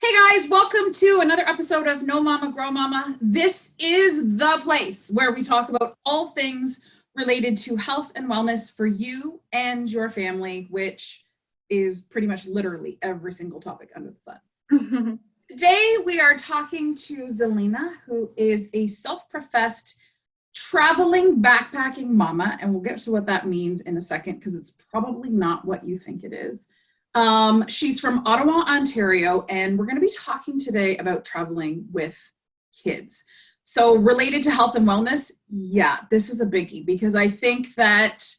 Hey guys, welcome to another episode of No Mama Grow Mama. This is the place where we talk about all things related to health and wellness for you and your family, which is pretty much literally every single topic under the sun. Today we are talking to Zelena, who is a self-professed traveling backpacking mama, and we'll get to what that means in a second because it's probably not what you think it is. She's from Ottawa, Ontario, and we're going to be talking today about traveling with kids. So related to health and wellness, yeah, this is a biggie because I think that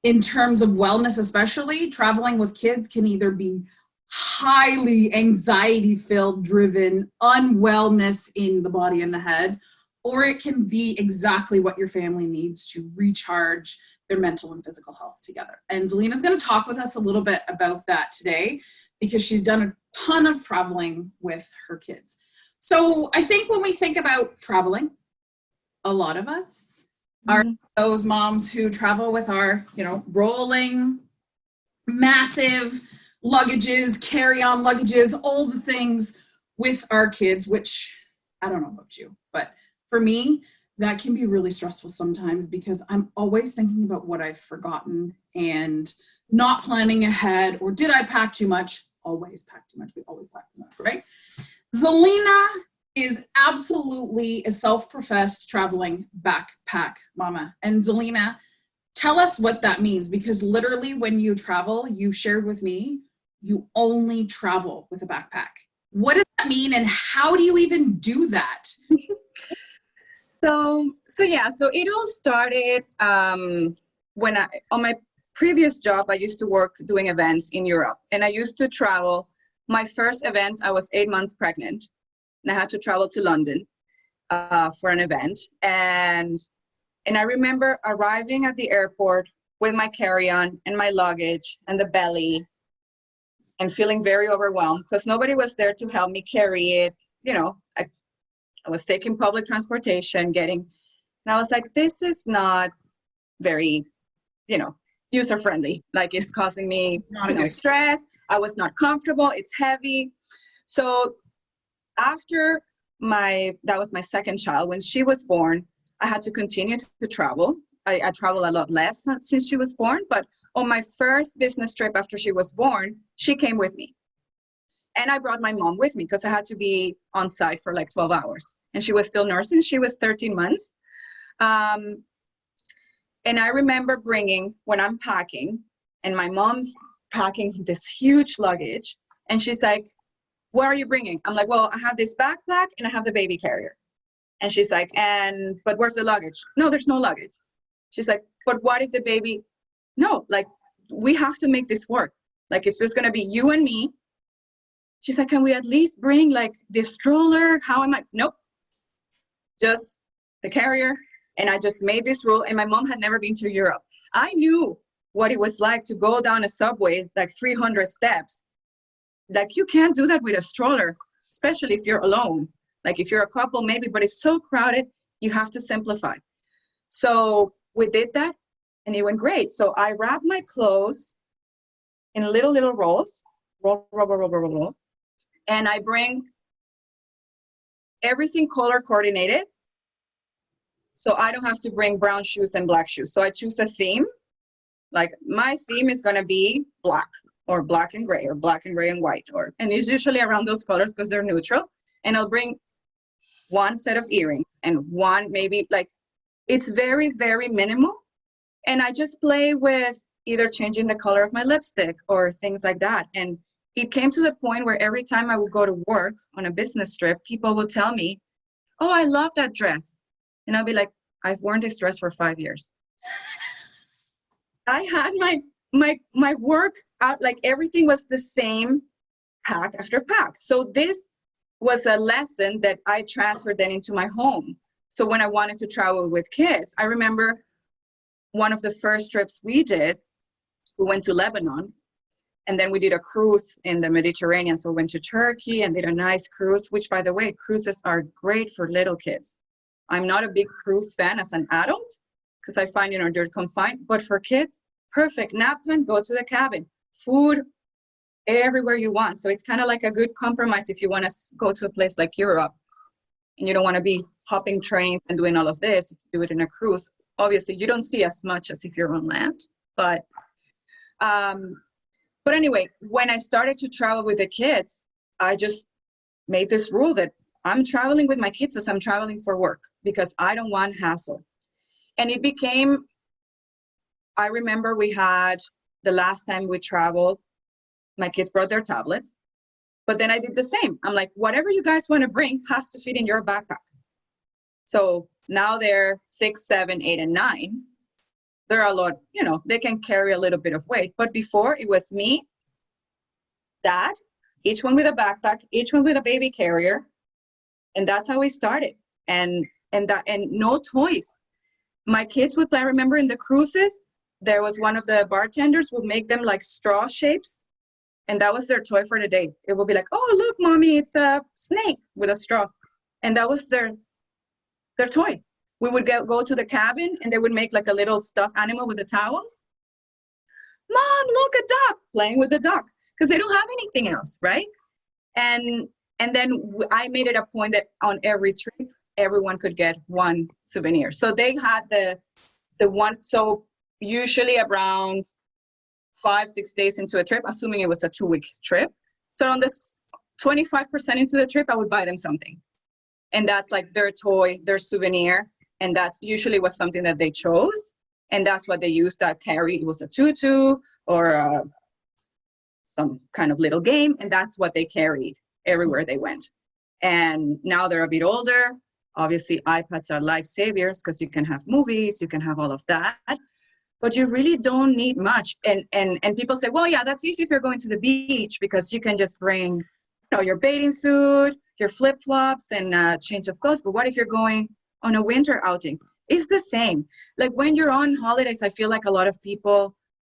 in terms of wellness, especially traveling with kids can either be highly anxiety filled driven unwellness in the body and the head, or it can be exactly what your family needs to recharge their mental and physical health together. And Zelena's going to talk with us a little bit about that today because she's done a ton of traveling with her kids. So I think when we think about traveling, a lot of us are those moms who travel with our, rolling, massive luggages, carry-on luggages, all the things with our kids, which I don't know about you, but for me, that can be really stressful sometimes because I'm always thinking about what I've forgotten and not planning ahead, or did I pack too much? Always pack too much. We always pack too much, right? Zelena is absolutely a self-professed traveling backpack mama. And Zelena, tell us what that means, because literally when you travel, you shared with me, you only travel with a backpack. What does that mean, and how do you even do that? So it all started when on my previous job, I used to work doing events in Europe, and I used to travel. My first event, I was 8 months pregnant, and I had to travel to London for an event. And I remember arriving at the airport with my carry-on and my luggage and the belly, and feeling very overwhelmed because nobody was there to help me carry it. I was taking public transportation, and I was like, this is not very, user-friendly. Like, it's causing me stress. I was not comfortable. It's heavy. So after that was my second child. When she was born, I had to continue to travel. I travel a lot less since she was born, but on my first business trip after she was born, she came with me. And I brought my mom with me because I had to be on site for like 12 hours. And she was still nursing. She was 13 months. And I remember when I'm packing, and my mom's packing this huge luggage. And she's like, what are you bringing? I'm like, well, I have this backpack and I have the baby carrier. And she's like, but where's the luggage? No, there's no luggage. She's like, but what if the baby? No, like, we have to make this work. Like, it's just going to be you and me. She's like, can we at least bring like this stroller? How am I? Nope. Just the carrier. And I just made this rule. And my mom had never been to Europe. I knew what it was like to go down a subway, like 300 steps. Like, you can't do that with a stroller, especially if you're alone. Like, if you're a couple, maybe, but it's so crowded, you have to simplify. So we did that, and it went great. So I wrapped my clothes in little rolls, roll. And I bring everything color coordinated. So I don't have to bring brown shoes and black shoes. So I choose a theme. Like, my theme is going to be black, or black and gray, or black and gray and white. And it's usually around those colors because they're neutral. And I'll bring one set of earrings and one, maybe, like, it's very, very minimal. And I just play with either changing the color of my lipstick or things like that. And it came to the point where every time I would go to work on a business trip, people would tell me, oh, I love that dress. And I'll be like, I've worn this dress for 5 years. I had my work out, like, everything was the same pack after pack. So this was a lesson that I transferred then into my home. So when I wanted to travel with kids, I remember one of the first trips we did, we went to Lebanon. And then we did a cruise in the Mediterranean. So we went to Turkey and did a nice cruise, which, by the way, cruises are great for little kids. I'm not a big cruise fan as an adult because I find, they're confined. But for kids, perfect. Nap time, go to the cabin. Food, everywhere you want. So it's kind of like a good compromise if you want to go to a place like Europe and you don't want to be hopping trains and doing all of this. If you do it in a cruise, obviously you don't see as much as if you're on land. But anyway, when I started to travel with the kids, I just made this rule that I'm traveling with my kids as I'm traveling for work, because I don't want hassle. And it became, I remember we had, the last time we traveled, my kids brought their tablets, but then I did the same. I'm like, whatever you guys want to bring has to fit in your backpack. So now they're 6, 7, 8, and 9. They're a lot, you know, they can carry a little bit of weight. But before, it was me, Dad, each one with a backpack, each one with a baby carrier. And that's how we started. And no toys. My kids would play. I remember in the cruises, there was one of the bartenders would make them like straw shapes. And that was their toy for the day. It would be like, oh, look, mommy, it's a snake with a straw. And that was their toy. We would go to the cabin and they would make like a little stuffed animal with the towels. Mom, look, a duck, playing with the duck, because they don't have anything else, right? And then I made it a point that on every trip, everyone could get one souvenir. So they had the one, so usually around 5-6 days into a trip, assuming it was a 2-week trip. So on the 25% into the trip, I would buy them something. And that's like their toy, their souvenir. And that's usually was something that they chose. And that's what they used that carried. It was a tutu or some kind of little game. And that's what they carried everywhere they went. And now they're a bit older. Obviously, iPads are lifesavers because you can have movies, you can have all of that. But you really don't need much. And people say, well, yeah, that's easy if you're going to the beach because you can just bring, you know, your bathing suit, your flip-flops, and a change of clothes. But what if you're going on a winter outing? It's the same. Like when you're on holidays, I feel like a lot of people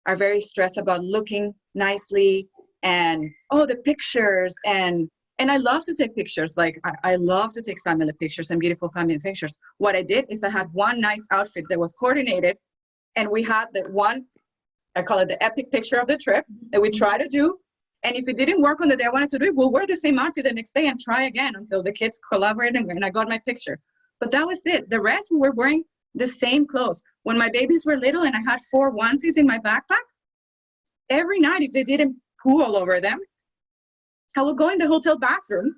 are very stressed about looking nicely and, oh, the pictures. And I love to take pictures. Like I love to take family pictures and beautiful family pictures. What I did is I had one nice outfit that was coordinated. And we had the one, I call it the epic picture of the trip that we try to do. And if it didn't work on the day I wanted to do it, we'll wear the same outfit the next day and try again until the kids collaborated and I got my picture. But that was it. The rest, we were wearing the same clothes. When my babies were little and I had 4 onesies in my backpack, every night, if they didn't poo all over them, I would go in the hotel bathroom,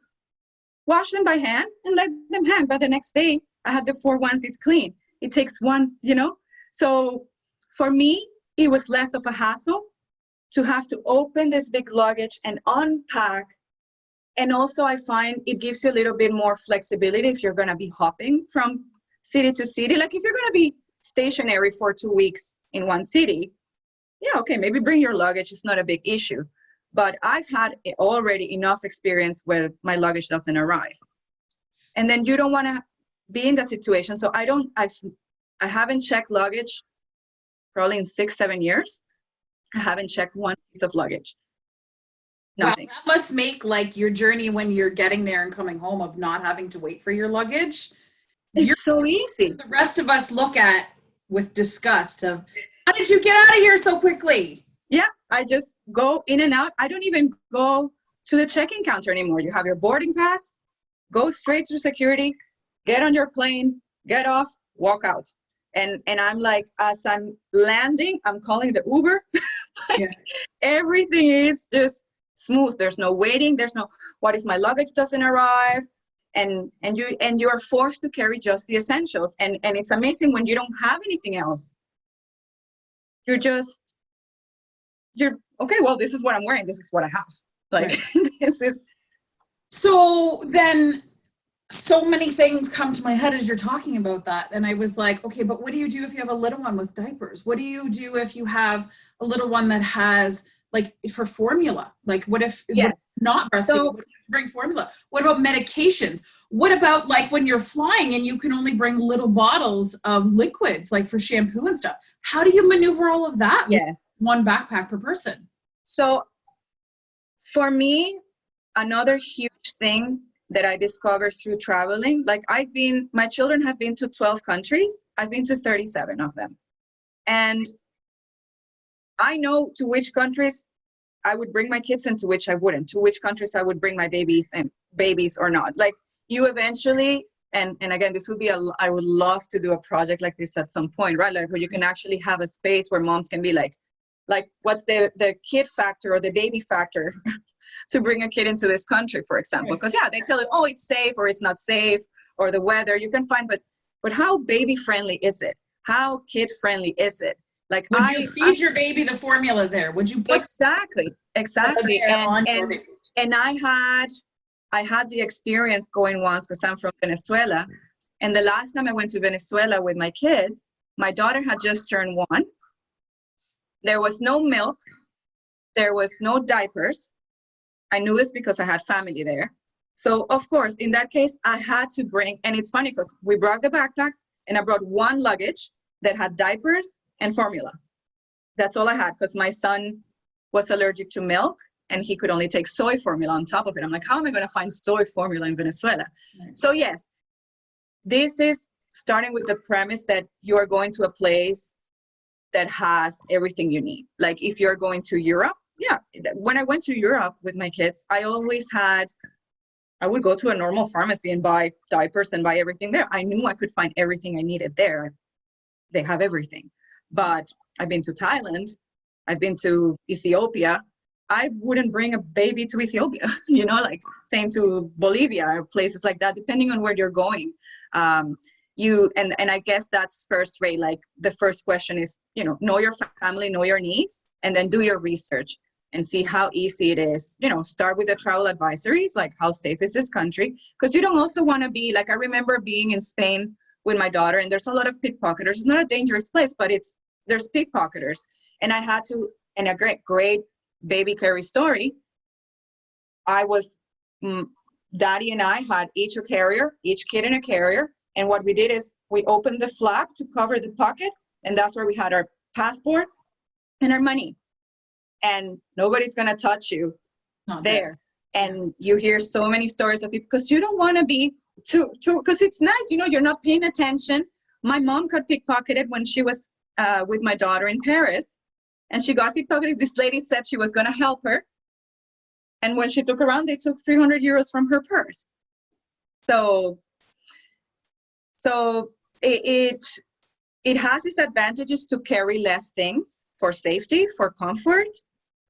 wash them by hand, and let them hang. By the next day, I had the 4 onesies clean. It takes one, you know? So for me, it was less of a hassle to have to open this big luggage and unpack. And also I find it gives you a little bit more flexibility if you're going to be hopping from city to city. Like if you're going to be stationary for 2 weeks in one city, yeah, okay, maybe bring your luggage. It's not a big issue. But I've had already enough experience where my luggage doesn't arrive. And then you don't want to be in that situation. So I haven't checked luggage probably in 6-7 years. I haven't checked one piece of luggage. Nothing. Wow, that must make like your journey when you're getting there and coming home of not having to wait for your luggage. It's so easy. The rest of us look at with disgust of, how did you get out of here so quickly? Yeah, I just go in and out. I don't even go to the check-in counter anymore. You have your boarding pass, go straight to security, get on your plane, get off, walk out. And I'm like, as I'm landing, I'm calling the Uber. Yeah. Everything is just smooth. There's no waiting. There's no, what if my luggage doesn't arrive? And you're forced to carry just the essentials. And it's amazing when you don't have anything else. You're okay, well, this is what I'm wearing. This is what I have. Like, right. This is. So then so many things come to my head as you're talking about that. And I was like, okay, but what do you do if you have a little one with diapers? What do you do if you have a little one that has, like, for formula? Like, what if not breastfeeding? So, what if you bring formula? What about medications? What about like when you're flying and you can only bring little bottles of liquids, like for shampoo and stuff? How do you maneuver all of that? Yes. With one backpack per person. So for me, another huge thing that I discovered through traveling, like my children have been to 12 countries. I've been to 37 of them. And I know to which countries I would bring my kids and to which I wouldn't, to which countries I would bring my babies or not. Like you eventually, and again, this would be I would love to do a project like this at some point, right? Like where you can actually have a space where moms can be like what's the kid factor or the baby factor to bring a kid into this country, for example. Because yeah, they tell you, oh, it's safe or it's not safe, or the weather you can find, but how baby friendly is it? How kid friendly is it? Like would you feed your baby the formula there? Would you put exactly and I had the experience going once because I'm from Venezuela, and the last time I went to Venezuela with my kids, my daughter had just turned 1. There was no milk, there was no diapers. I knew this because I had family there. So of course, in that case, I had to bring, and it's funny because we brought the backpacks and I brought one luggage that had diapers and formula. That's all I had because my son was allergic to milk and he could only take soy formula on top of it. I'm like, how am I going to find soy formula in Venezuela? Right. So yes, this is starting with the premise that you are going to a place that has everything you need. Like if you're going to Europe, yeah, when I went to Europe with my kids, I would go to a normal pharmacy and buy diapers and buy everything there. I knew I could find everything I needed there. They have everything. But I've been to Thailand, I've been to Ethiopia. I wouldn't bring a baby to Ethiopia, you know, like same to Bolivia or places like that, depending on where you're going. And I guess that's first rate. Like the first question is, you know your family, know your needs, and then do your research and see how easy it is. You know, start with the travel advisories, like how safe is this country? Because you don't also want to be, like I remember being in Spain with my daughter and there's a lot of pickpocketers. It's not a dangerous place, but there's pickpocketers. And I had to, and a great baby carry story, Daddy and I had each kid in a carrier. And what we did is we opened the flap to cover the pocket, and that's where we had our passport and our money. And nobody's gonna touch you there. And you hear so many stories of people, because you don't wanna be because it's nice, you know, you're not paying attention. My mom got pickpocketed when she was with my daughter in Paris, and she got pickpocketed. This lady said she was gonna help her. And when she took her around, they took 300 euros from her purse. So it has its advantages to carry less things for safety, for comfort,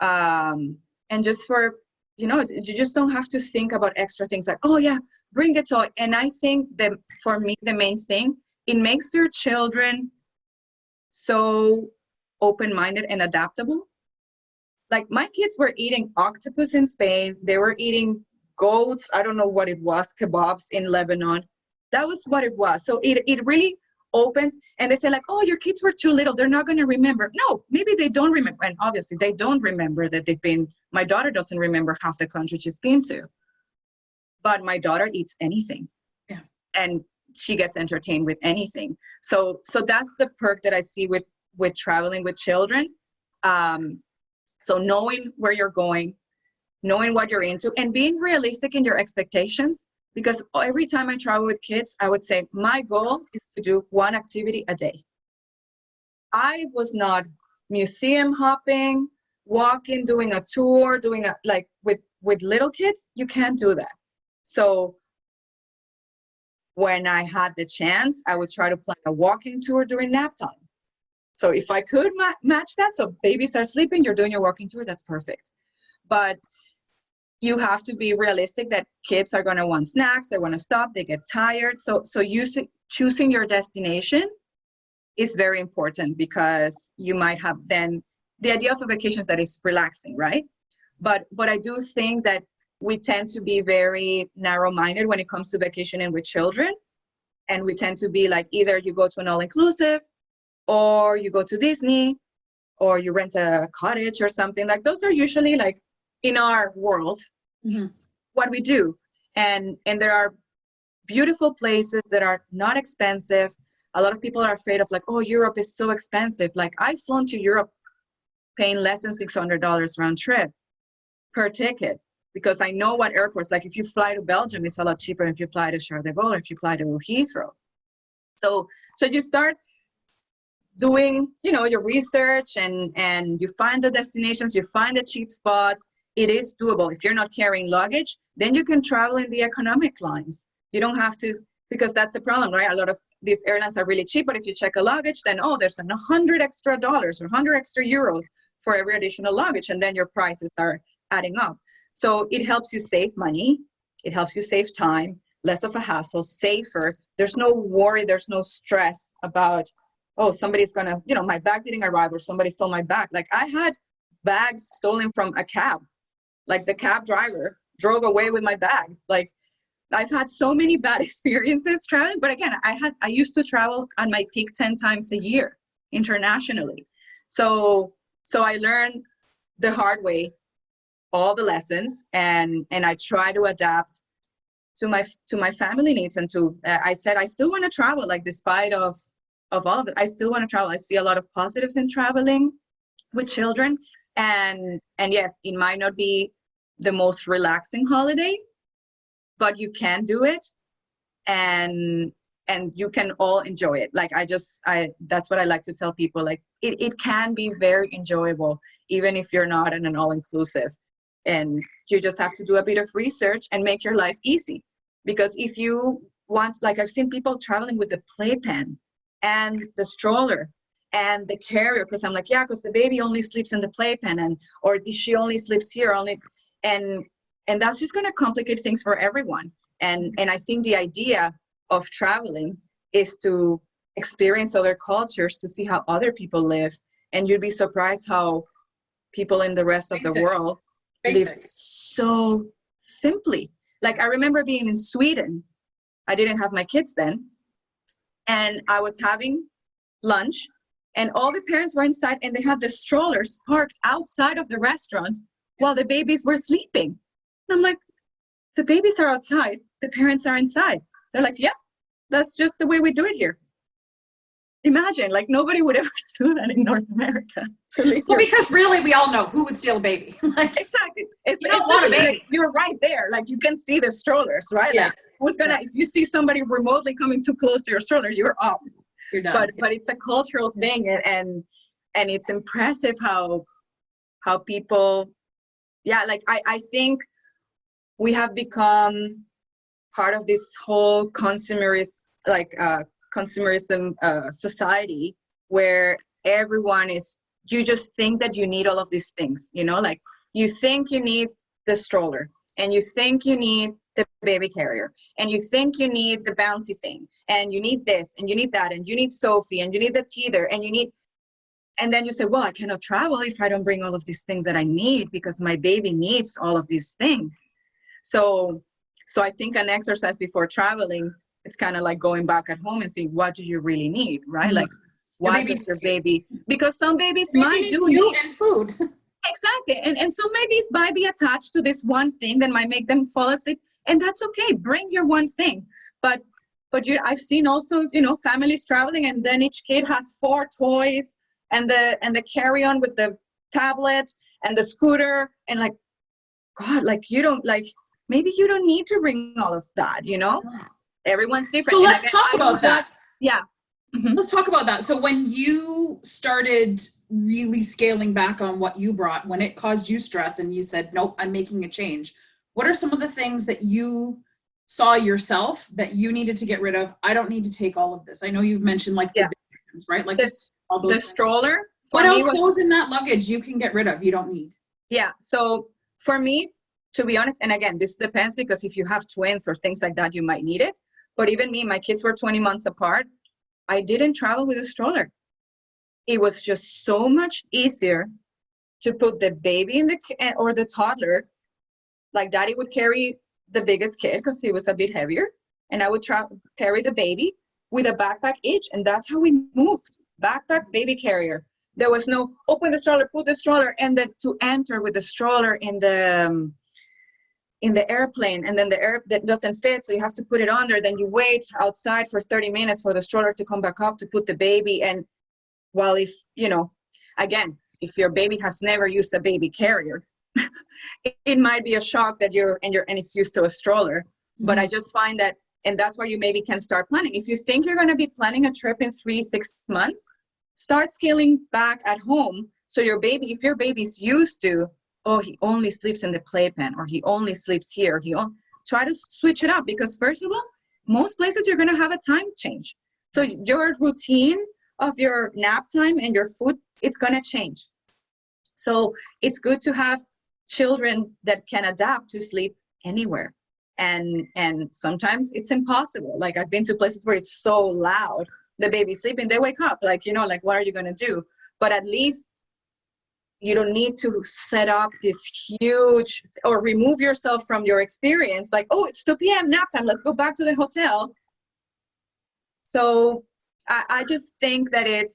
and just for, you know, you just don't have to think about extra things like, oh yeah, bring the toy. And I think that for me, the main thing, it makes your children so open-minded and adaptable. Like my kids were eating octopus in Spain. They were eating goats. I don't know what it was, kebabs in Lebanon. That was what it was. So it really opens, and they say like, oh, your kids were too little. They're not going to remember. No, maybe they don't remember. And obviously they don't remember that my daughter doesn't remember half the country she's been to. But my daughter eats anything. Yeah. And she gets entertained with anything. So that's the perk that I see with traveling with children. So knowing where you're going, knowing what you're into, and being realistic in your expectations. Because every time I travel with kids, I would say, my goal is to do one activity a day. I was not museum hopping, walking, doing a tour, like with little kids, you can't do that. So when I had the chance, I would try to plan a walking tour during nap time. So if I could match that, so babies are sleeping, you're doing your walking tour, that's perfect. But you have to be realistic that kids are going to want snacks, they're going to stop, they get tired. So choosing your destination is very important, because you might have then the idea of a vacation is that it's relaxing, right? But I do think that we tend to be very narrow-minded when it comes to vacationing with children. And we tend to be like, either you go to an all-inclusive, or you go to Disney, or you rent a cottage or something. Like those are usually like in our world, mm-hmm. what we do. And there are beautiful places that are not expensive. A lot of people are afraid of like, oh, Europe is so expensive. Like I've flown to Europe paying less than $600 round trip per ticket, because I know what airports, like if you fly to Belgium, it's a lot cheaper if you fly to Charles de Gaulle, or if you fly to Heathrow. So you start doing, your research and you find the destinations, you find the cheap spots. It is doable. If you're not carrying luggage, then you can travel in the economic lines. You don't have to, because that's the problem, right? A lot of these airlines are really cheap, but if you check a luggage, then, there's $100 extra or 100 extra euros for every additional luggage, and then your prices are adding up. So it helps you save money. It helps you save time, less of a hassle, safer. There's no worry, there's no stress about, somebody's gonna, my bag didn't arrive or somebody stole my bag. Like, I had bags stolen from a cab. Like, the cab driver drove away with my bags. Like, I've had so many bad experiences traveling, but again, I used to travel on my peak 10 times a year internationally. So I learned the hard way, all the lessons, and I try to adapt to my family needs. And I said, I still want to travel, like, despite of all of it, I still want to travel. I see a lot of positives in traveling with children. And yes, it might not be the most relaxing holiday, but you can do it, and you can all enjoy it. Like, that's what I like to tell people. Like, it can be very enjoyable, even if you're not in an all-inclusive. And you just have to do a bit of research and make your life easy. Because if you want, like, I've seen people traveling with the playpen and the stroller and the carrier, because I'm like, yeah, because the baby only sleeps in the playpen, or she only sleeps here, and that's just going to complicate things for everyone. And I think the idea of traveling is to experience other cultures, to see how other people live. And you'd be surprised how people in the rest of the world live so simply. Like, I remember being in Sweden. I didn't have my kids then. And I was having lunch, and all the parents were inside, and they had the strollers parked outside of the restaurant while the babies were sleeping. And I'm like, the babies are outside, the parents are inside. They're like, yeah, that's just the way we do it here. Imagine, like, nobody would ever do that in North America. Well, because really, we all know who would steal a baby. Like, exactly. You don't want a baby. Like, you're right there. Like, you can see the strollers, right? Yeah. Like, who's gonna? If you see somebody remotely coming too close to your stroller, you're up. You're done. But it's a cultural thing, and it's impressive how people. Yeah, like, I think we have become part of this whole consumerism society, where everyone is, you just think that you need all of these things, like, you think you need the stroller, and you think you need the baby carrier, and you think you need the bouncy thing, and you need this, and you need that, and you need Sophie, and you need the teether, and then you say, well, I cannot travel if I don't bring all of these things that I need, because my baby needs all of these things. So I think an exercise before traveling, it's kind of like going back at home and see, what do you really need, right? Mm-hmm. Like, what does your baby, because some babies might do you and food. Exactly. And some babies might be attached to this one thing that might make them fall asleep. And that's okay. Bring your one thing. But I've seen also, families traveling, and then each kid has 4 toys, and the carry-on with the tablet and the scooter, and like, God, like, maybe you don't need to bring all of that, Everyone's different. So let's talk about that. Yeah. Mm-hmm. Let's talk about that. So when you started really scaling back on what you brought, when it caused you stress and you said, nope, I'm making a change, what are some of the things that you saw yourself that you needed to get rid of? I don't need to take all of this. I know you've mentioned, like, the big items, right? Like the stroller. What else goes in that luggage you can get rid of, you don't need? Yeah. So for me, to be honest, and again, this depends, because if you have twins or things like that, you might need it. But even me, my kids were 20 months apart. I didn't travel with a stroller. It was just so much easier to put the baby or the toddler. Like, Daddy would carry the biggest kid because he was a bit heavier, and I would carry the baby with a backpack each, and that's how we moved. Backpack, baby carrier. There was no open the stroller, put the stroller, and then to enter with the stroller in the airplane, and then the air that doesn't fit, so you have to put it under, then you wait outside for 30 minutes for the stroller to come back up to put the baby. And while if your baby has never used a baby carrier, it might be a shock that and it's used to a stroller. Mm-hmm. But I just find that, and that's where you maybe can start planning. If you think you're going to be planning a trip in 3-6 months, start scaling back at home. So your baby, if your baby's used to, oh, he only sleeps in the playpen, or he only sleeps here, try to switch it up, because first of all, most places you're going to have a time change. So your routine of your nap time and your food, it's going to change. So it's good to have children that can adapt to sleep anywhere. And sometimes it's impossible. Like, I've been to places where it's so loud, the baby's sleeping, they wake up, like, like, what are you going to do? But at least you don't need to set up this huge, or remove yourself from your experience. Like, oh, it's 2 p.m. nap time, let's go back to the hotel. So I just think that it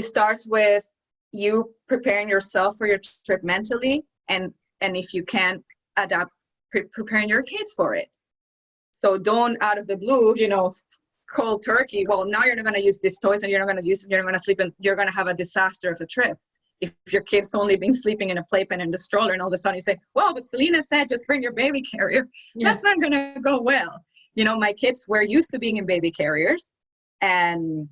starts with you preparing yourself for your trip mentally, and if you can, adapt, preparing your kids for it. So don't, out of the blue, cold turkey, well, now you're not going to use these toys, and you're not going to use it, you're going to sleep, and you're going to have a disaster of a trip. If your kid's only been sleeping in a playpen and the stroller, and all of a sudden you say, well, but Zelena said just bring your baby carrier, that's not going to go well. My kids were used to being in baby carriers, and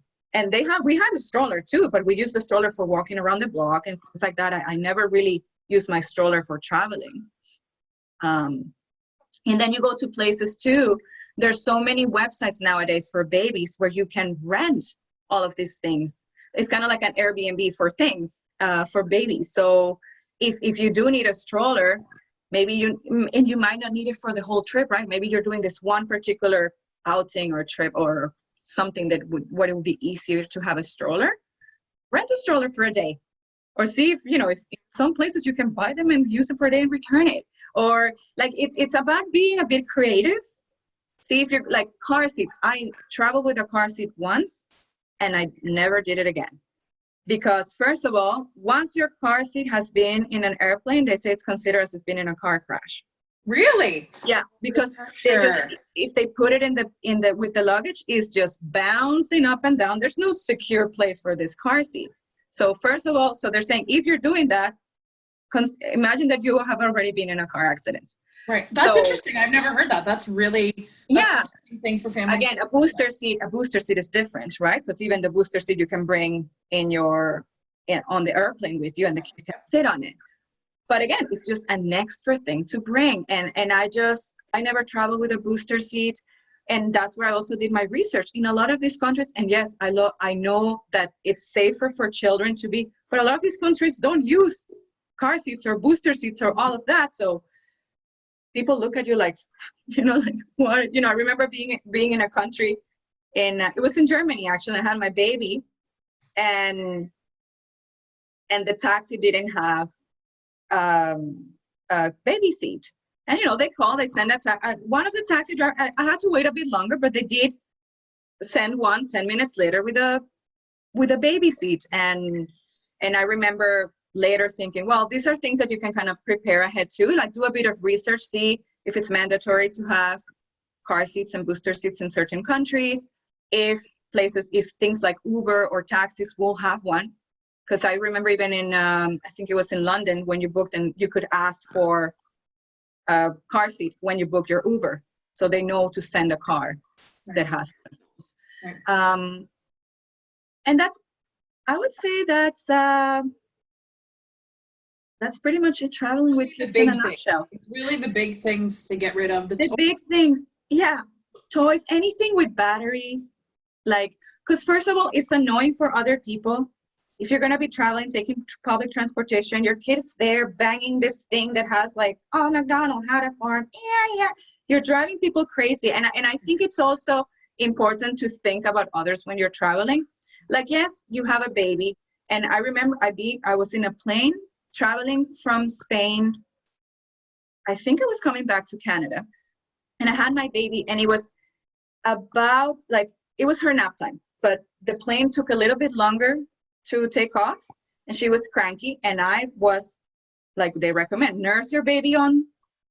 we had a stroller too, but we used the stroller for walking around the block and things like that. I never really used my stroller for traveling. And then you go to places too. There's so many websites nowadays for babies where you can rent all of these things. It's kind of like an Airbnb for things, for babies. So if you do need a stroller, maybe you might not need it for the whole trip, right? Maybe you're doing this one particular outing or trip or something that it would be easier to have a stroller. Rent a stroller for a day, or see if some places you can buy them and use them for a day and return it. Or like, it's about being a bit creative. See if you're like car seats. I traveled with a car seat once, and I never did it again. Because first of all, once your car seat has been in an airplane, they say it's considered as it's been in a car crash. Really? Yeah, because if they put it in the with the luggage, it's just bouncing up and down. There's no secure place for this car seat. So first of all, so they're saying if you're doing that, imagine that you have already been in a car accident. Right. That's interesting. I've never heard that. That's an interesting thing for families. Again, a booster seat is different, right? Because even the booster seat you can bring on the airplane with you, and the kid can sit on it. But again, it's just an extra thing to bring. And I never traveled with a booster seat. And that's where I also did my research in a lot of these countries. And yes, I know that it's safer for children to be, but a lot of these countries don't use car seats or booster seats or all of that. So people look at you like, like what? I remember being in a country, it was in Germany actually. I had my baby, and the taxi didn't have a baby seat. And they send one of the taxi drivers. I had to wait a bit longer, but they did send one 10 minutes later with a baby seat. And I remember later thinking, well, these are things that you can kind of prepare ahead to, like do a bit of research, see if it's mandatory to have car seats and booster seats in certain countries, if things like Uber or taxis will have one. Because I remember even in, I think it was in London, when you booked, and you could ask for a car seat when you book your Uber. So they know to send a car that has those. Right. And I would say that's pretty mumuch it, traveling with kids in a nutshell. It's really the big things to get rid of. The big things, yeah. Toys, anything with batteries. Because first of all, it's annoying for other people. If you're going to be traveling, taking public transportation, your kid's there banging this thing that has oh, McDonald had a farm. Yeah. You're driving people crazy. And I think it's also important to think about others when you're traveling. Yes, you have a baby. And I remember I was in a plane traveling from Spain. I think I was coming back to Canada. And I had my baby, and it was about, it was her nap time. But the plane took a little bit longer to take off, and she was cranky, and I was they recommend nurse your baby on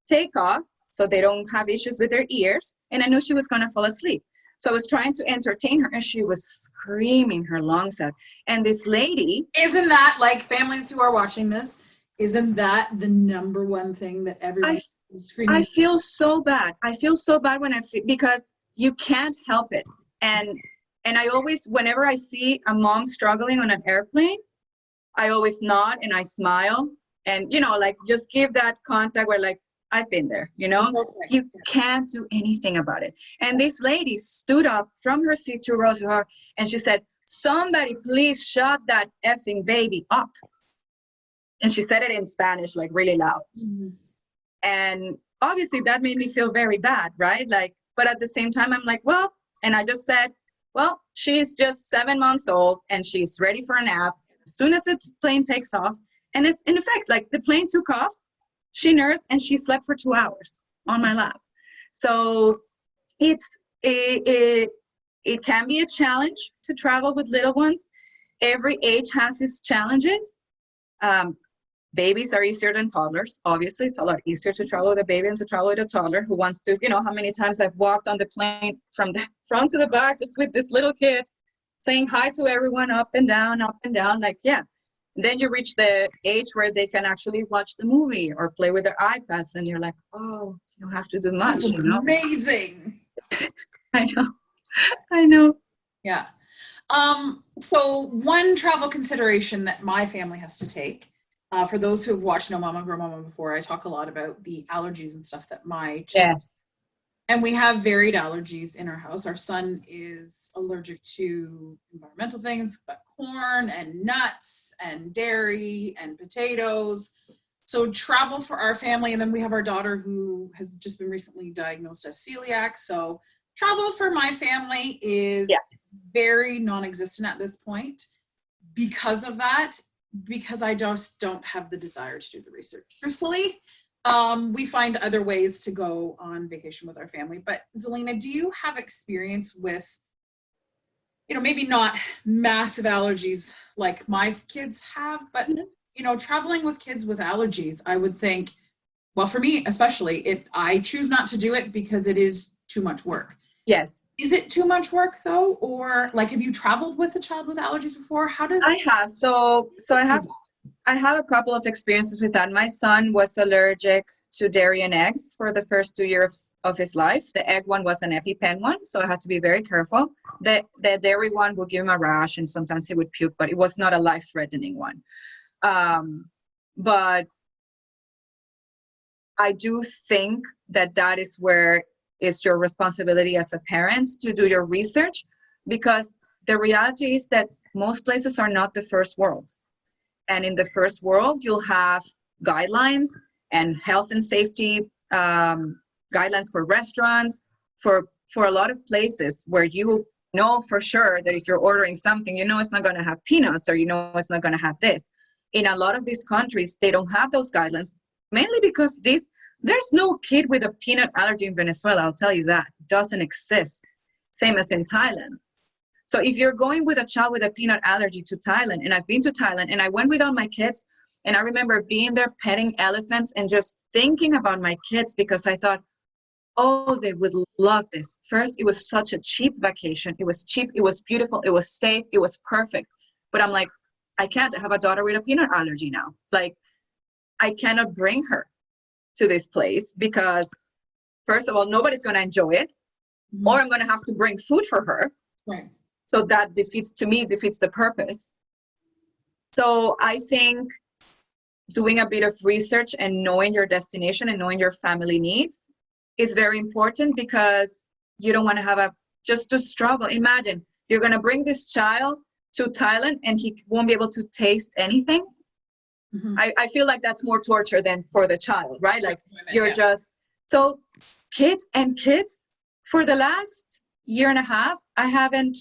takeoff so they don't have issues with their ears, and I knew she was going to fall asleep, so I was trying to entertain her, and she was screaming her lungs out. And this lady, isn't that families who are watching this, isn't that the number one thing that everyone is screaming? I feel so bad when because you can't help it, and And I always, whenever I see a mom struggling on an airplane, I always nod and I smile and, like just give that contact where like, I've been there, Okay. you can't do anything about it. And this lady stood up from her seat to rows her and she said, somebody please shut that effing baby up. And she said it in Spanish, like really loud. Mm-hmm. And obviously that made me feel very bad, right? Like, but at the same time, I'm like, well, and I just said, well, she's just 7 months old and she's ready for a nap as soon as the plane takes off. And it's, in effect, like the plane took off, she nursed and she slept for 2 hours on my lap. So it can be a challenge to travel with little ones. Every age has its challenges. Babies are easier than toddlers. Obviously, it's a lot easier to travel with a baby than to travel with a toddler who wants to, how many times I've walked on the plane from the front to the back just with this little kid saying hi to everyone up and down, like, yeah. Then you reach the age where they can actually watch the movie or play with their iPads and you're like, oh, you don't have to do much, Amazing. I know. Yeah. So one travel consideration that my family has to take, for those who have watched No Mama, Grow Mama before, I talk a lot about the allergies and stuff that my children, yes. And we have varied allergies in our house. Our son is allergic to environmental things, but corn and nuts and dairy and potatoes. So travel for our family. And then we have our daughter who has just been recently diagnosed as celiac. So travel for my family is very non-existent at this point because of that, because I just don't have the desire to do the research. Truthfully, we find other ways to go on vacation with our family. But Zelena, do you have experience with, maybe not massive allergies like my kids have, but, traveling with kids with allergies, I would think, well, for me, especially, I choose not to do it because it is too much work. Yes. Is it too much work though? Or like, have you traveled with a child with allergies before? How does I have. So I have a couple of experiences with that. My son was allergic to dairy and eggs for the first 2 years of his life. The egg one was an EpiPen one, so I had to be very careful. The dairy one would give him a rash and sometimes he would puke, but it was not a life-threatening one. But I do think that is where it's your responsibility as a parent to do your research, because the reality is that most places are not the first world. And in the first world, you'll have guidelines and health and safety guidelines for restaurants, for a lot of places where you know for sure that if you're ordering something, it's not going to have peanuts or it's not going to have this. In a lot of these countries, they don't have those guidelines, mainly because there's no kid with a peanut allergy in Venezuela, I'll tell you that. It doesn't exist. Same as in Thailand. So if you're going with a child with a peanut allergy to Thailand, and I've been to Thailand, and I went with all my kids, and I remember being there petting elephants and just thinking about my kids because I thought, oh, they would love this. First, it was such a cheap vacation. It was cheap, it was beautiful, it was safe, it was perfect. But I'm like, I can't have a daughter with a peanut allergy now. Like, I cannot bring her to this place because, first of all, nobody's going to enjoy it, or I'm going to have to bring food for her. Right. So that defeats the purpose. So I think doing a bit of research and knowing your destination and knowing your family needs is very important, because you don't want to have just to struggle. Imagine you're going to bring this child to Thailand and he won't be able to taste anything. Mm-hmm. I feel like that's more torture than for the child, right? Like so kids for the last year and a half, I haven't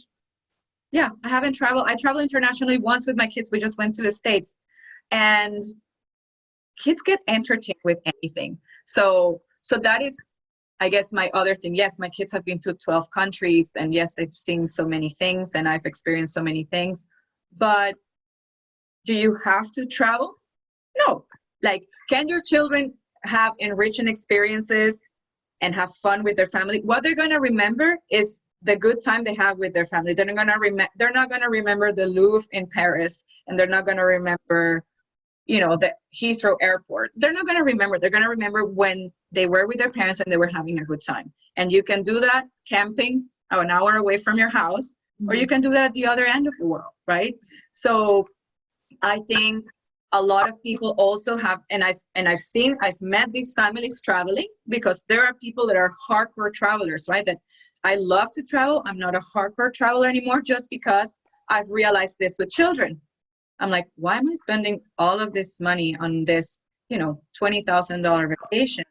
traveled. I traveled internationally once with my kids. We just went to the States, and kids get entertained with anything. So that is, I guess, my other thing. Yes, my kids have been to 12 countries, and yes, they've seen so many things and I've experienced so many things. But do you have to travel? No. Like, can your children have enriching experiences and have fun with their family? What they're going to remember is the good time they have with their family. They're not going to remember the Louvre in Paris, and they're not going to remember, the Heathrow Airport. They're not going to remember. They're going to remember when they were with their parents and they were having a good time. And you can do that camping an hour away from your house or you can do that at the other end of the world, right? So I think a lot of people also have, and I've met these families traveling, because there are people that are hardcore travelers, right? That I love to travel. I'm not a hardcore traveler anymore, just because I've realized this with children. I'm like, why am I spending all of this money on this, $20,000 vacation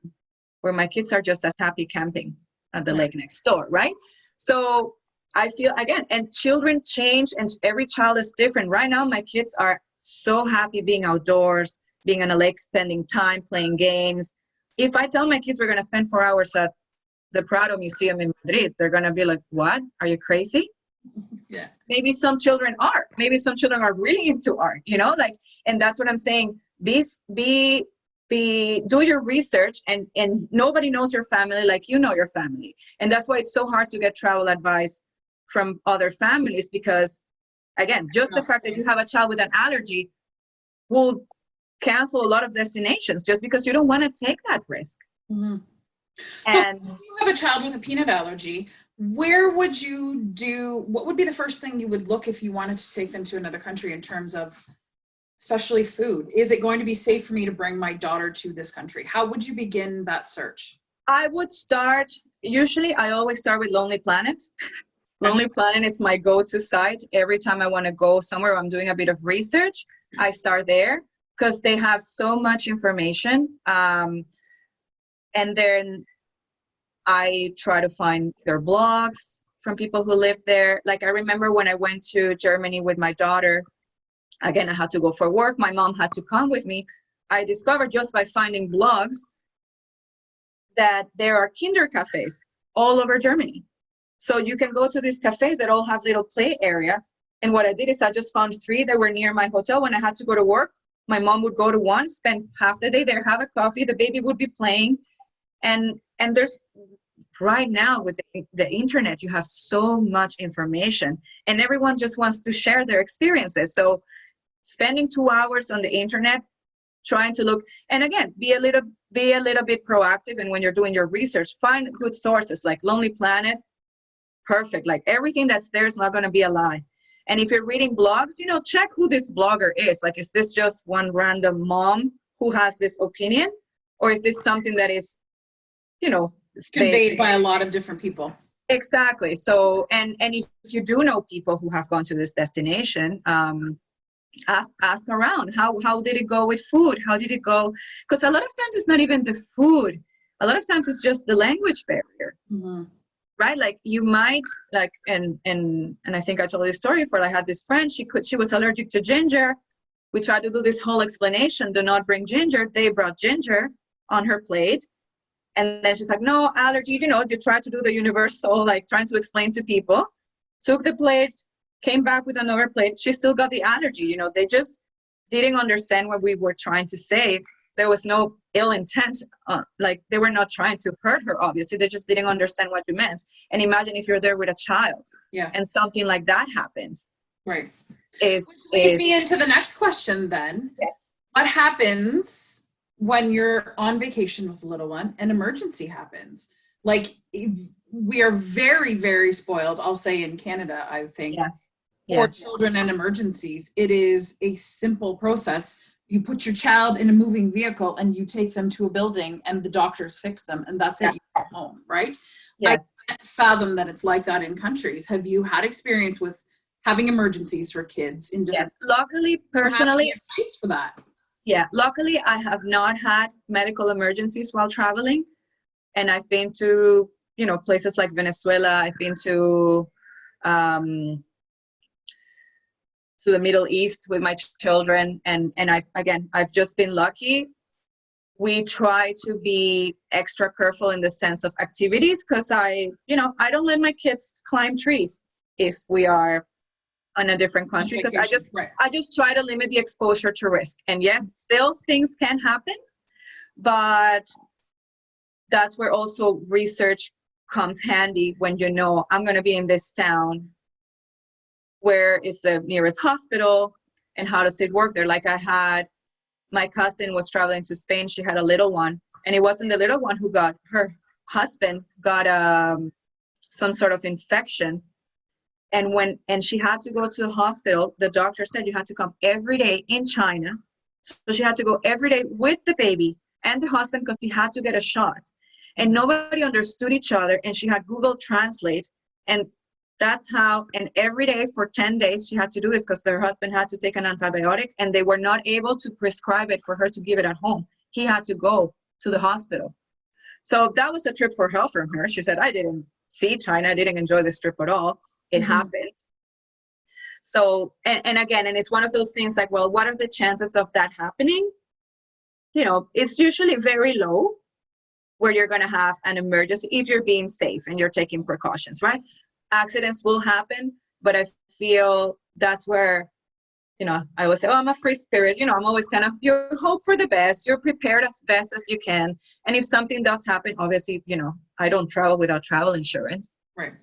where my kids are just as happy camping at the lake next door, right? So I feel, again, and children change, and every child is different. Right now, my kids are so happy being outdoors, being on a lake, spending time, playing games. If I tell my kids we're going to spend 4 hours at the Prado Museum in Madrid, they're going to be like, what? Are you crazy? Yeah. Maybe some children are. Maybe some children are really into art, and that's what I'm saying. Do your research, and nobody knows your family like you know your family. And that's why it's so hard to get travel advice from other families, because again, just the fact that you have a child with an allergy will cancel a lot of destinations just because you don't want to take that risk. Mm-hmm. And so if you have a child with a peanut allergy, what would be the first thing you would look if you wanted to take them to another country in terms of especially food? Is it going to be safe for me to bring my daughter to this country? How would you begin that search? I always start with Lonely Planet. Lonely Planet is my go-to site. Every time I want to go somewhere, I'm doing a bit of research, I start there, because they have so much information. And then I try to find their blogs from people who live there. Like, I remember when I went to Germany with my daughter, again, I had to go for work. My mom had to come with me. I discovered just by finding blogs that there are kinder cafes all over Germany. So you can go to these cafes that all have little play areas. And what I did is I just found 3 that were near my hotel. When I had to go to work, my mom would go to one, spend half the day there, have a coffee, the baby would be playing. And there's, right now with the internet, you have so much information, and everyone just wants to share their experiences. So spending 2 hours on the internet trying to look, and again, be a little bit proactive. And when you're doing your research, find good sources like Lonely Planet. Perfect. Like, everything that's there is not going to be a lie. And if you're reading blogs, check who this blogger is. Like, is this just one random mom who has this opinion, or is this something that is, conveyed by a lot of different people? Exactly. So, and if you do know people who have gone to this destination, ask around. How did it go with food? How did it go? Because a lot of times it's not even the food. A lot of times it's just the language barrier. Mm-hmm. Right? Like, you might like, and I think I told you a story before. I had this friend, she was allergic to ginger. We tried to do this whole explanation, do not bring ginger. They brought ginger on her plate. And then she's like, no, allergy, you try to do the universal, like, trying to explain to people. Took the plate, came back with another plate. She still got the allergy. They just didn't understand what we were trying to say. There was no ill intent. Like, they were not trying to hurt her, obviously. They just didn't understand what you meant. And imagine if you're there with a child, and something like that happens. Right. Which leads me into the next question then. Yes. What happens when you're on vacation with a little one, an emergency happens? Like, we are very, very spoiled, I'll say, in Canada, I think. Yes. For children and emergencies. It is a simple process. You put your child in a moving vehicle and you take them to a building and the doctors fix them, and that's it. You go home, right? Yes. I can't fathom that it's like that in countries. Have you had experience with having emergencies for kids in different? Yes. Luckily, personally, advice for that. Yeah, luckily I have not had medical emergencies while traveling. And I've been to, places like Venezuela. I've been to the Middle East with my children. And I've just been lucky. We try to be extra careful in the sense of activities, because I don't let my kids climb trees if we are in a different country, because I just try to limit the exposure to risk. And yes, still things can happen, but that's where also research comes handy. When I'm going to be in this town, where is the nearest hospital and how does it work there? Like, my cousin was traveling to Spain. She had a little one, and it wasn't the little one who got, her husband got some sort of infection. And she had to go to the hospital. The doctor said you had to come every day in China. So she had to go every day with the baby and the husband because he had to get a shot. And nobody understood each other. And she had Google Translate. And that's how, and every day for 10 days she had to do this because her husband had to take an antibiotic and they were not able to prescribe it for her to give it at home. He had to go to the hospital. So that was a trip for hell from her. She said, I didn't see China. I didn't enjoy this trip at all. It happened. So, and again, and it's one of those things like, well, what are the chances of that happening? You know, it's usually very low where you're going to have an emergency if you're being safe and you're taking precautions, right? Accidents will happen, but I feel that's where, you know, I always say, oh, I'm a free spirit. You know, I'm always kind of, you hope for the best. You're prepared as best as you can. And if something does happen, obviously, you know, I don't travel without travel insurance. Right.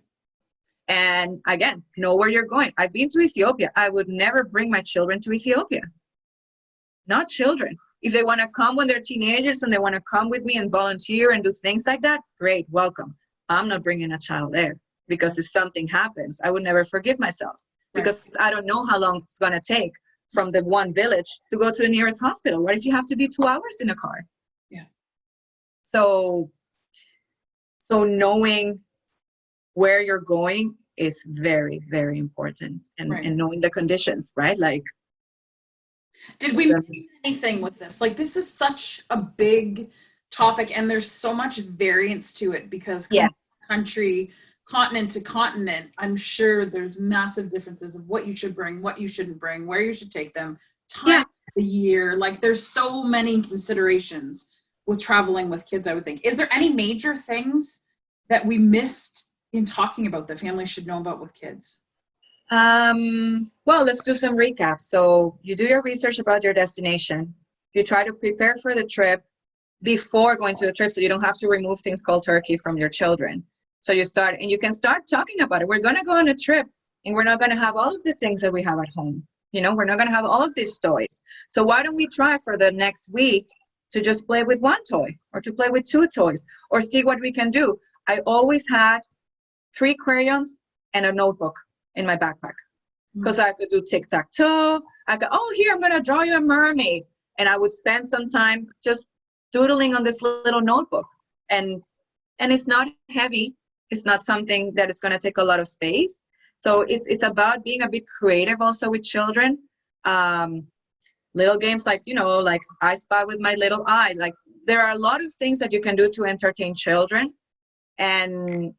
And again, know where you're going. I've been to Ethiopia. I would never bring my children to Ethiopia. Not children. If they want to come when they're teenagers and they want to come with me and volunteer and do things like that, great, welcome. I'm not bringing a child there because if something happens, I would never forgive myself because I don't know how long it's going to take from the one village to go to the nearest hospital. What if you have to be 2 hours in a car? Yeah. So knowing where you're going is very, very important, and knowing the conditions, right? Like, did we miss anything with this? Like, this is such a big topic and there's so much variance to it because country, continent to continent, I'm sure there's massive differences of what you should bring, what you shouldn't bring, where you should take them, time of the year. Like, there's so many considerations with traveling with kids, I would think. Is there any major things that we missed in talking about that families should know about with kids? Well, let's do some recap. So you do your research about your destination. You try to prepare for the trip before going to the trip so you don't have to remove things cold turkey from your children. So you start, and you can start talking about it. We're going to go on a trip and we're not going to have all of the things that we have at home. You know, we're not going to have all of these toys. So why don't we try for the next week to just play with one toy or to play with 2 toys or see what we can do. I always had 3 crayons and a notebook in my backpack because I could do tic-tac-toe. I could, oh, here, I'm going to draw you a mermaid. And I would spend some time just doodling on this little notebook. And it's not heavy. It's not something that is going to take a lot of space. So it's about being a bit creative also with children. Little games like, you know, like I Spy with my little eye. Like, there are a lot of things that you can do to entertain children and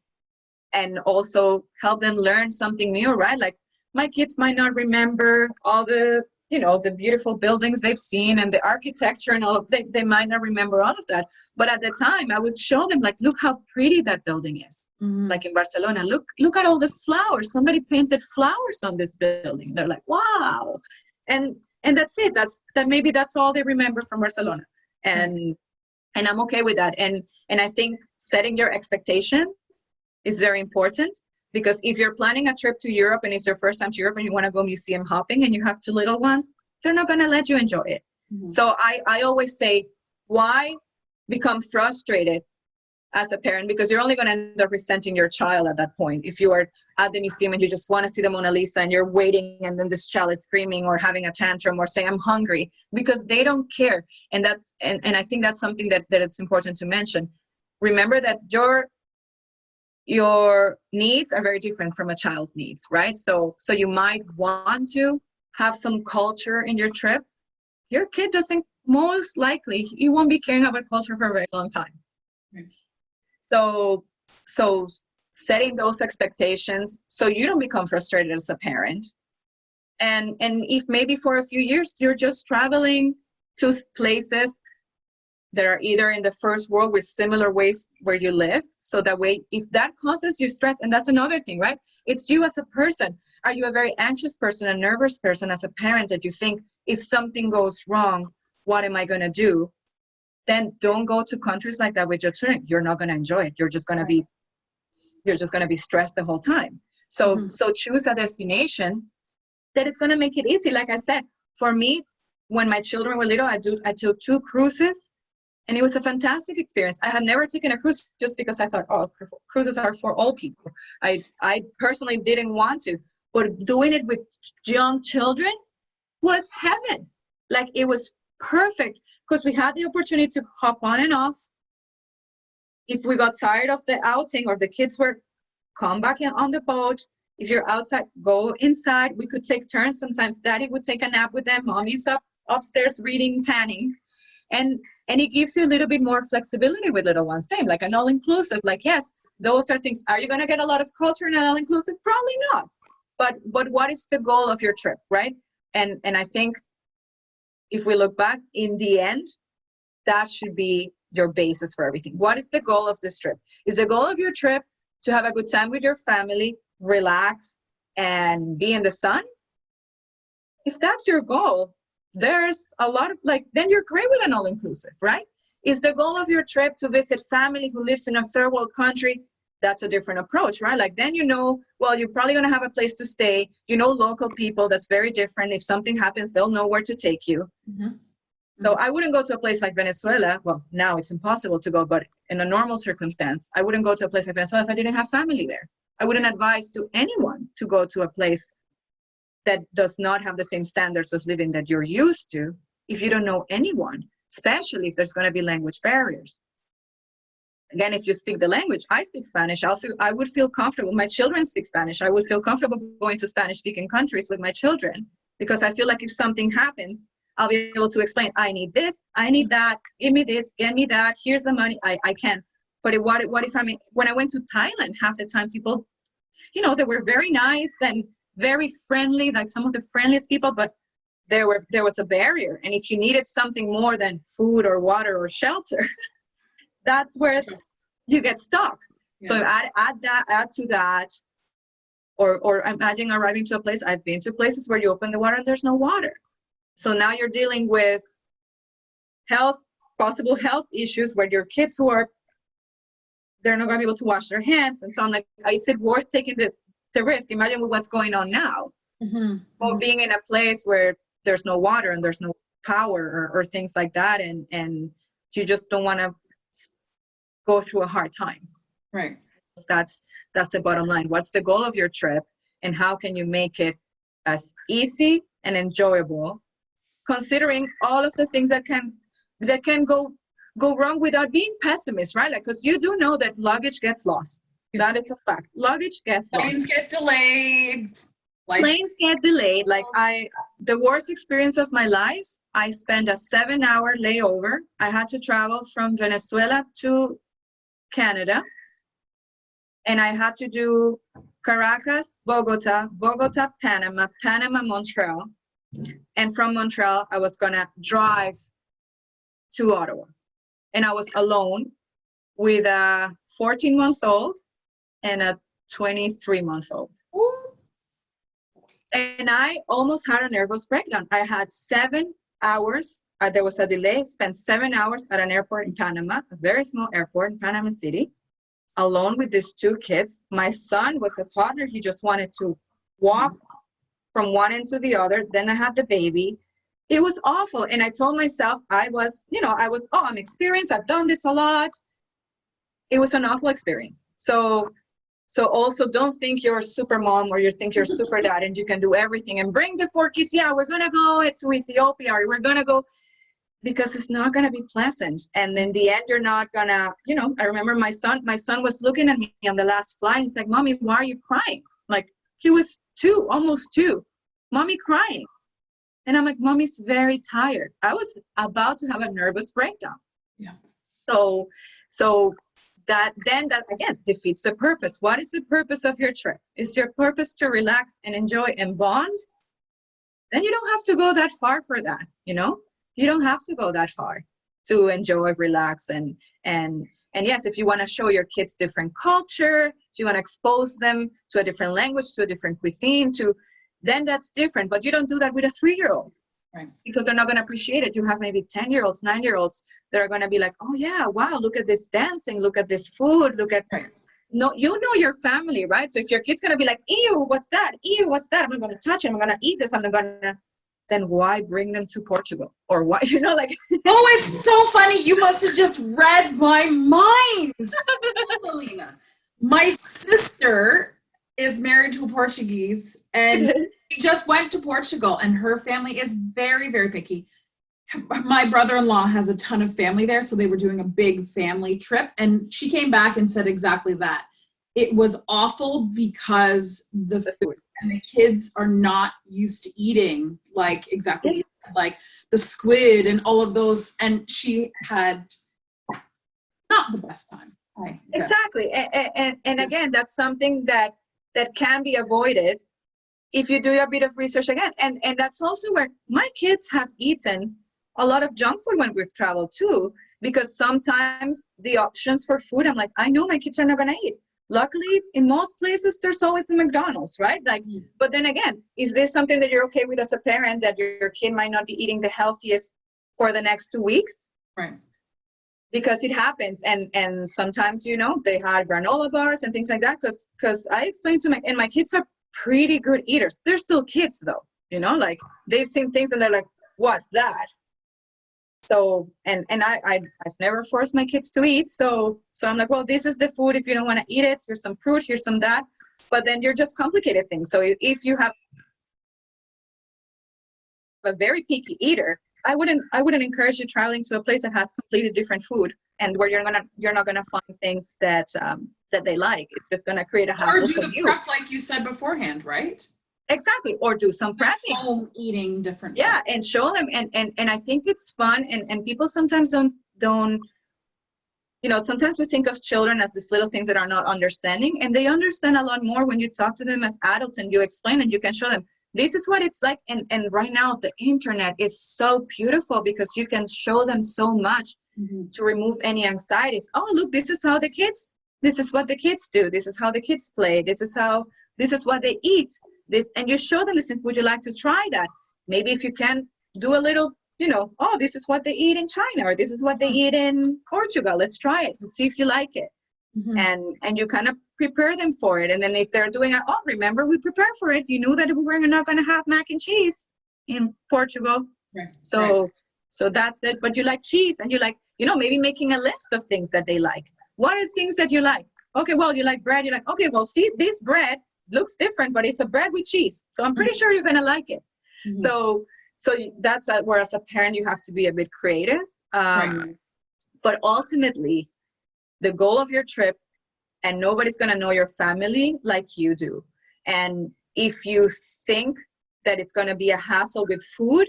also help them learn something new, right? Like, my kids might not remember all the, you know, the beautiful buildings they've seen and the architecture and all of they might not remember all of that. But at the time I would show them, like, look how pretty that building is. Like in Barcelona, look at all the flowers. Somebody painted flowers on this building. They're like, wow. And that's it. Maybe that's all they remember from Barcelona. And I'm okay with that. And I think setting your expectations is very important, because if you're planning a trip to Europe and it's your first time to Europe and you want to go museum hopping and you have 2 little ones, they're not going to let you enjoy it. So I always say, why become frustrated as a parent? Because you're only going to end up resenting your child at that point. If you are at the museum and you just want to see the Mona Lisa and you're waiting and then this child is screaming or having a tantrum or saying, I'm hungry, because they don't care. And I think that's something that it's important to mention. Remember that your needs are very different from a child's needs, right? So you might want to have some culture in your trip. Your kid doesn't, most likely, you won't be caring about culture for a very long time. Right. So setting those expectations so you don't become frustrated as a parent. And if maybe for a few years you're just traveling to places that are either in the first world with similar ways where you live, so that way, if that causes you stress, and that's another thing, right? It's you as a person. Are you a very anxious person, a nervous person as a parent that you think, if something goes wrong, what am I going to do? Then don't go to countries like that with your children. You're not going to enjoy it. You're just going to be stressed the whole time. So choose a destination that is going to make it easy. Like I said, for me, when my children were little, I took 2 cruises And it was a fantastic experience. I had never taken a cruise just because I thought, oh, cruises are for all people. I personally didn't want to, but doing it with young children was heaven. Like, it was perfect because we had the opportunity to hop on and off. If we got tired of the outing or the kids were, come back on the boat. If you're outside, go inside. We could take turns. Sometimes daddy would take a nap with them. Mommy's upstairs reading, tanning. And it gives you a little bit more flexibility with little ones. Same, like an all-inclusive. Like, yes, those are things. Are you going to get a lot of culture in an all-inclusive? Probably not. But what is the goal of your trip, right? And I think if we look back, in the end, that should be your basis for everything. What is the goal of this trip? Is the goal of your trip to have a good time with your family, relax, and be in the sun? If that's your goal, there's a lot of, like, then you're great with an all-inclusive, right? Is the goal of your trip to visit family who lives in a third world country? That's a different approach, right? Like, then you know, well, you're probably going to have a place to stay. You know, local people, that's very different. If something happens, they'll know where to take you. Mm-hmm. So I wouldn't go to a place like Venezuela. Well, now it's impossible to go, but in a normal circumstance, I wouldn't go to a place like Venezuela if I didn't have family there. I wouldn't advise to anyone to go to a place that does not have the same standards of living that you're used to if you don't know anyone, especially if there's going to be language barriers. Again, if you speak the language, I speak Spanish, I would feel comfortable. My children speak Spanish. I would feel comfortable going to Spanish-speaking countries with my children because I feel like if something happens, I'll be able to explain, I need this, I need that, give me this, get me that, here's the money, I can. But what if when I went to Thailand, half the time people, you know, they were very nice and very friendly, like some of the friendliest people, but there was a barrier. And if you needed something more than food or water or shelter, that's where you get stuck. Yeah. So add to that, or imagine arriving to a place. I've been to places where you open the water and there's no water. So now you're dealing with possible health issues where your kids they're not going to be able to wash their hands. And so I'm like, is it worth taking the risk? Imagine with what's going on now. Mm-hmm. Or being in a place where there's no water and there's no power or things like that. And you just don't want to go through a hard time. Right. That's the bottom line. What's the goal of your trip and how can you make it as easy and enjoyable, considering all of the things that can go wrong without being pessimist, right? Like, because you do know that luggage gets lost. That is a fact. Luggage gets lost. Planes get delayed. Planes get delayed. Like, the worst experience of my life, I spent a 7-hour layover. I had to travel from Venezuela to Canada. And I had to do Caracas, Bogota, Panama, Montreal. And from Montreal, I was going to drive to Ottawa. And I was alone with a 14-month-old and a 23-month-old. And I almost had a nervous breakdown. I had 7 hours. There was a delay. Spent 7 hours at an airport in Panama, a very small airport in Panama City, alone with these 2 kids. My son was a toddler. He just wanted to walk from one end to the other. Then I had the baby. It was awful. And I told myself I'm experienced. I've done this a lot. It was an awful experience. So also don't think you're a super mom or you think you're super dad and you can do everything and bring the 4 kids. Yeah, we're going to go to Ethiopia or we're going to go, because it's not going to be pleasant. And in the end, you're not going to, I remember my son was looking at me on the last flight. He's like, Mommy, why are you crying? Like, he was 2, almost 2. Mommy crying. And I'm like, Mommy's very tired. I was about to have a nervous breakdown. Yeah. So that again defeats the purpose. What is the purpose of your trip? Is your purpose to relax and enjoy and bond? Then you don't have to go that far for that, You don't have to go that far to enjoy, relax, and yes, if you want to show your kids different culture, if you want to expose them to a different language, to a different cuisine, then that's different. But you don't do that with a 3-year-old. Right. Because they're not going to appreciate it. You have maybe 10-year-olds, 9-year-olds that are going to be like, oh yeah, wow, look at this dancing, look at this food, right. No, you know your family, right? So if your kid's going to be like, ew, what's that? Ew, what's that? I'm not going to touch it. I'm going to eat this. I'm not going to. then why bring them to Portugal? Or why, like. Oh, it's so funny. You must have just read my mind, Zelena. My sister is married to a Portuguese, and she just went to Portugal, and her family is very, very picky. My brother-in-law has a ton of family there, so they were doing a big family trip, and she came back and said exactly that. It was awful because the food and the kids are not used to eating like exactly like the squid and all of those, and she had not the best time. Exactly. And again, that's something that can be avoided if you do a bit of research again. And that's also where my kids have eaten a lot of junk food when we've traveled too, because sometimes the options for food, I'm like, I know my kids are not going to eat. Luckily, in most places, there's always a McDonald's, right? Like, but then again, is this something that you're okay with as a parent, that your kid might not be eating the healthiest for the next 2 weeks? Right. Because it happens, and sometimes, they had granola bars and things like that, because I explained to my kids are pretty good eaters. They're still kids though, like they've seen things and they're like, what's that? So, and I've never forced my kids to eat. So I'm like, well, this is the food. If you don't want to eat it, here's some fruit, here's some that. But then you're just complicated things. So if you have a very picky eater, I wouldn't encourage you traveling to a place that has completely different food and where you're not gonna find things that they like. It's just gonna create a hassle. Or do the prep like you said beforehand, right? Exactly. Or do some prepping. Home eating different. Yeah, and show them. And I think it's fun. And people sometimes don't. Sometimes we think of children as these little things that are not understanding, and they understand a lot more when you talk to them as adults and you explain and you can show them this is what it's like. And right now the internet is so beautiful because you can show them so much to remove any anxieties. Oh, look, this is what the kids do. This is how the kids play. This is what they eat. This, and you show them, listen, would you like to try that? Maybe if you can do a little, oh, this is what they eat in China, or this is what they eat in Portugal. Let's try it and see if you like it. And you kind of prepare them for it. And then if they're doing it, oh, remember, we prepare for it. You knew that we were not going to have mac and cheese in Portugal. Right. So that's it. But you like cheese, and you like, maybe making a list of things that they like. What are things that you like? Okay, well, you like bread. You're like, okay, well, see, this bread looks different, but it's a bread with cheese. So I'm pretty sure you're going to like it. So that's where as a parent, you have to be a bit creative. But ultimately, the goal of your trip, and nobody's going to know your family like you do. And if you think that it's going to be a hassle with food,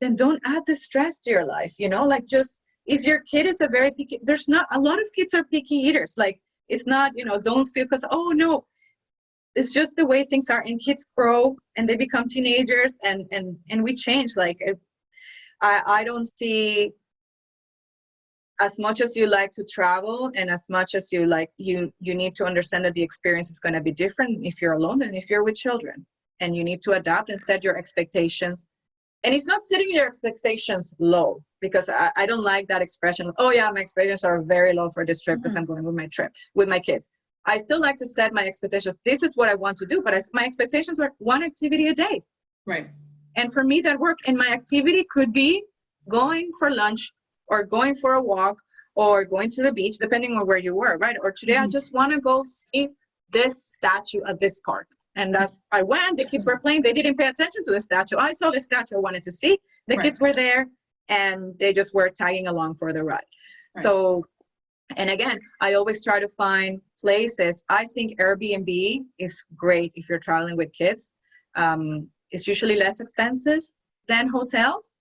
then don't add the stress to your life. Like, just, if your kid is a very picky, there's not a lot of kids are picky eaters. Like, it's not, don't feel, because, oh no, it's just the way things are, and kids grow and they become teenagers and we change. Like, I don't see, as much as you like to travel and as much as you like, you need to understand that the experience is going to be different if you're alone than if you're with children, and you need to adapt and set your expectations. And it's not setting your expectations low, because I don't like that expression. Oh yeah, my expectations are very low for this trip because I'm going with my kids. I still like to set my expectations. This is what I want to do, but my expectations are one activity a day. Right. And for me, that worked. And my activity could be going for lunch, or going for a walk, or going to the beach, depending on where you were, right? Or today I just want to go see this statue at this park. And I went, the kids were playing, they didn't pay attention to the statue. I saw the statue I wanted to see. The kids were there, and they just were tagging along for the ride. Right. So, and again, I always try to find places. I think Airbnb is great if you're traveling with kids. It's usually less expensive than hotels.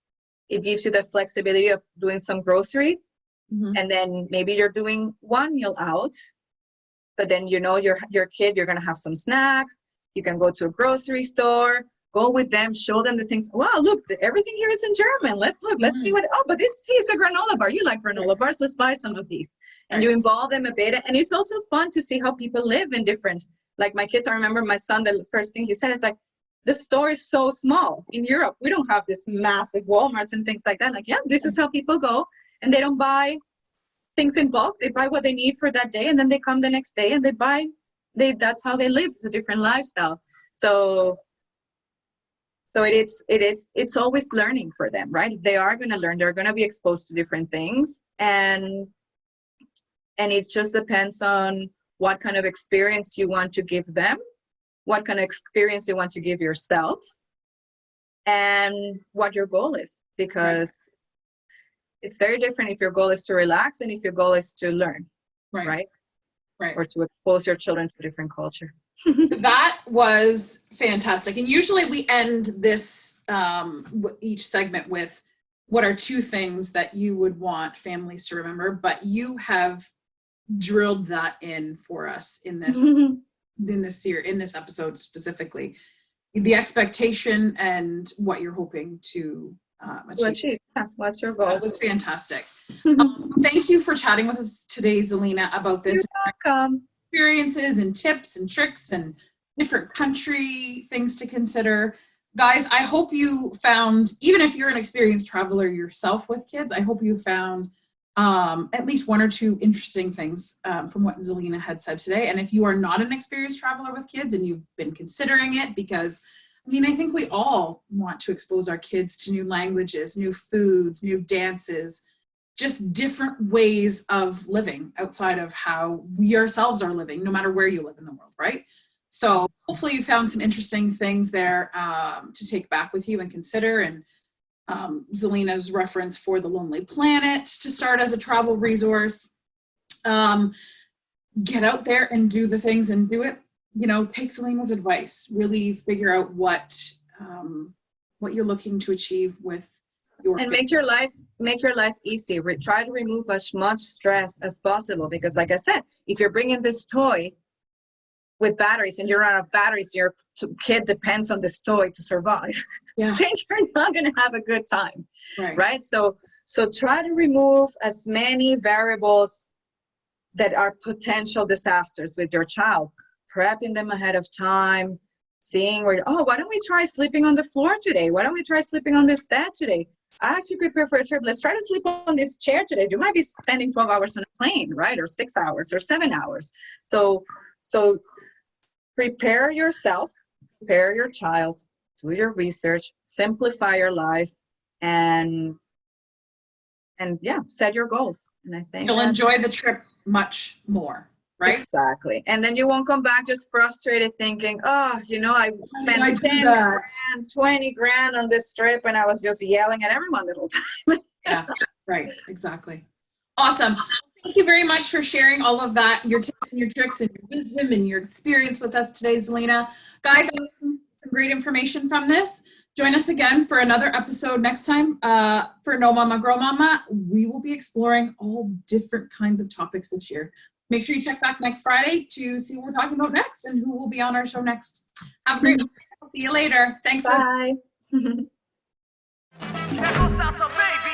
It gives you the flexibility of doing some groceries. And then maybe you're doing one meal out, but then your kid, you're going to have some snacks. You can go to a grocery store, go with them, show them the things. Wow, look, everything here is in German. Let's see what, oh, but this is a granola bar. You like granola bars, let's buy some of these. And you involve them a bit. And it's also fun to see how people live in different, like my kids, I remember my son, the first thing he said is like, the store is so small. In Europe, we don't have this massive Walmarts and things like that. Like, yeah, this is how people go. And they don't buy things in bulk. They buy what they need for that day, and then they come the next day and that's how they live. It's a different lifestyle. So So it's always learning for them, right? They are going to learn. They're going to be exposed to different things, and it just depends on what kind of experience you want to give them, what kind of experience you want to give yourself, and what your goal is, because it's very different if your goal is to relax and if your goal is to learn, right? Or to expose your children to a different culture. That was fantastic. And usually we end this each segment with what are 2 things that you would want families to remember, but you have drilled that in for us in this episode specifically. The expectation and what you're hoping to achieve. What's your goal? That was fantastic. Thank you for chatting with us today, Zelena, about this. You're welcome. Experiences and tips and tricks and different country things to consider. Guys, I hope you found, even if you're an experienced traveler yourself with kids, I hope you found at least 1 or 2 interesting things from what Zelena had said today. And if you are not an experienced traveler with kids and you've been considering it, because I think we all want to expose our kids to new languages, new foods, new dances, just different ways of living outside of how we ourselves are living, no matter where you live in the world, right? So hopefully you found some interesting things there to take back with you and consider. And Zelena's reference for the Lonely Planet to start as a travel resource. Get out there and do the things and do it. Take Zelena's advice. Really figure out what you're looking to achieve with your and make your life easy. Try to remove as much stress as possible, because like I said, if you're bringing this toy with batteries and you're out of batteries, your kid depends on this toy to survive, then you're not going to have a good time, right? So try to remove as many variables that are potential disasters with your child, prepping them ahead of time, seeing why don't we try sleeping on the floor today? Why don't we try sleeping on this bed today? As you prepare for a trip, let's try to sleep on this chair today. You might be spending 12 hours on a plane, right? Or 6 hours or 7 hours. So prepare yourself, prepare your child, do your research, simplify your life, and set your goals. And I think you'll enjoy the trip much more, right? Exactly. And then you won't come back just frustrated thinking, I spent 10 grand, 20 grand on this trip and I was just yelling at everyone the whole time. Yeah, right. Exactly. Awesome. Thank you very much for sharing all of that, your tips and your tricks and your wisdom and your experience with us today, Zelena. Guys, I learned some great information from this. Join us again for another episode next time for No Mama, Grow Mama. We will be exploring all different kinds of topics this year. Make sure you check back next Friday to see what we're talking about next and who will be on our show next. Have a great week. We'll see you later. Thanks. Bye. Salsa, baby.